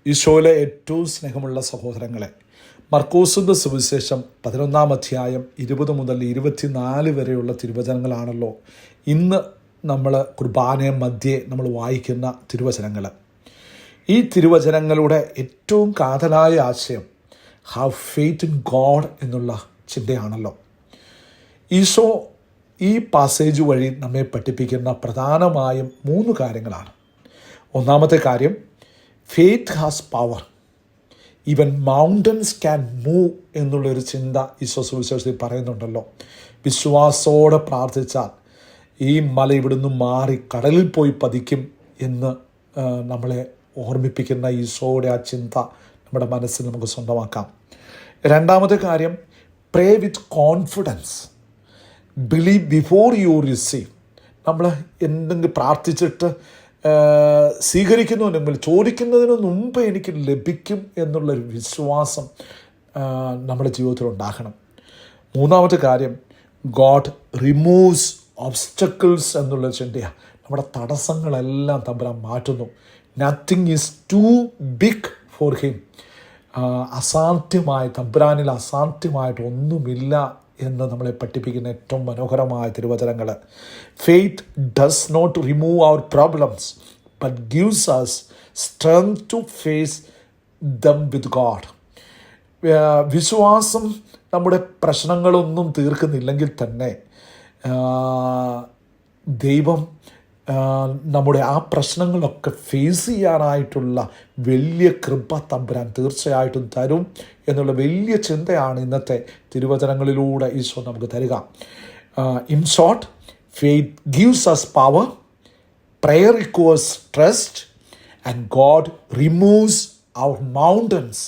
ഈശോയിലെ ഏറ്റവും സ്നേഹമുള്ള സഹോദരങ്ങളെ, മർക്കോസിൻ്റെ സുവിശേഷം 11-ാം അധ്യായം 20 മുതൽ 24 വരെയുള്ള തിരുവചനങ്ങളാണല്ലോ ഇന്ന് നമ്മൾ കുർബാന മധ്യേ നമ്മൾ വായിക്കുന്ന തിരുവചനങ്ങൾ. ഈ തിരുവചനങ്ങളുടെ ഏറ്റവും കാതലായ ആശയം ഹാവ് ഫെയ്ത്ത് ഇൻ ഗോഡ് എന്നുള്ള ചിന്തയാണല്ലോ. ഈശോ ഈ പാസേജ് വഴി നമ്മെ പഠിപ്പിക്കുന്ന പ്രധാനമായും 3 കാര്യങ്ങളാണ്. ഒന്നാമത്തെ കാര്യം, faith has power, even mountains can move എന്നുള്ളൊരു ചിന്ത ഈശോ സുവിശേഷത്തിൽ പറയുന്നുണ്ടല്ലോ. വിശ്വാസത്തോടെ പ്രാർത്ഥിച്ചാൽ ഈ മല ഇവിടുന്ന് മാറി കടലിൽ പോയി പതിക്കും എന്ന് നമ്മളെ ഓർമ്മിപ്പിക്കുന്ന ഈശോയുടെ ആ ചിന്ത നമ്മുടെ മനസ്സിൽ നമുക്ക് സ്വന്തമാക്കാം. രണ്ടാമത്തെ കാര്യം, pray with confidence, believe before you receive. നമ്മൾ എന്തെങ്കിലും പ്രാർത്ഥിച്ചിട്ട് സ്വീകരിക്കുന്നുണ്ടെങ്കിൽ ചോദിക്കുന്നതിന് മുമ്പ് എനിക്ക് ലഭിക്കും എന്നുള്ളൊരു വിശ്വാസം നമ്മുടെ ജീവിതത്തിൽ ഉണ്ടാകണം. മൂന്നാമത്തെ കാര്യം, ഗോഡ് റിമൂവ്സ് ഓബ്സ്റ്റക്കിൾസ് എന്നുള്ള ചിന്തയാണ്. നമ്മുടെ തടസ്സങ്ങളെല്ലാം തമ്പുരാൻ മാറ്റുന്നു. Nothing is too big for him. തമ്പുരാനിൽ അസാധ്യമായിട്ട് ഒന്നുമില്ല എന്ന് നമ്മളെ പഠിപ്പിക്കുന്ന ഏറ്റവും മനോഹരമായ തിരുവചനങ്ങൾ. Faith does not remove our problems but gives us strength to face them with God. വിശ്വാസം നമ്മുടെ പ്രശ്നങ്ങളൊന്നും തീർക്കുന്നില്ലെങ്കിൽ തന്നെ ദൈവം നമ്മുടെ ആ പ്രശ്നങ്ങളൊക്കെ ഫേസ് ചെയ്യാനായിട്ടുള്ള വലിയ കൃപ തമ്പുരാൻ തീർച്ചയായിട്ടും തരും എന്നുള്ള വലിയ ചിന്തയാണ് ഇന്നത്തെ തിരുവചനങ്ങളിലൂടെ ഈശോ നമുക്ക് തരിക. In short, faith gives us power, prayer requires trust, and God removes our mountains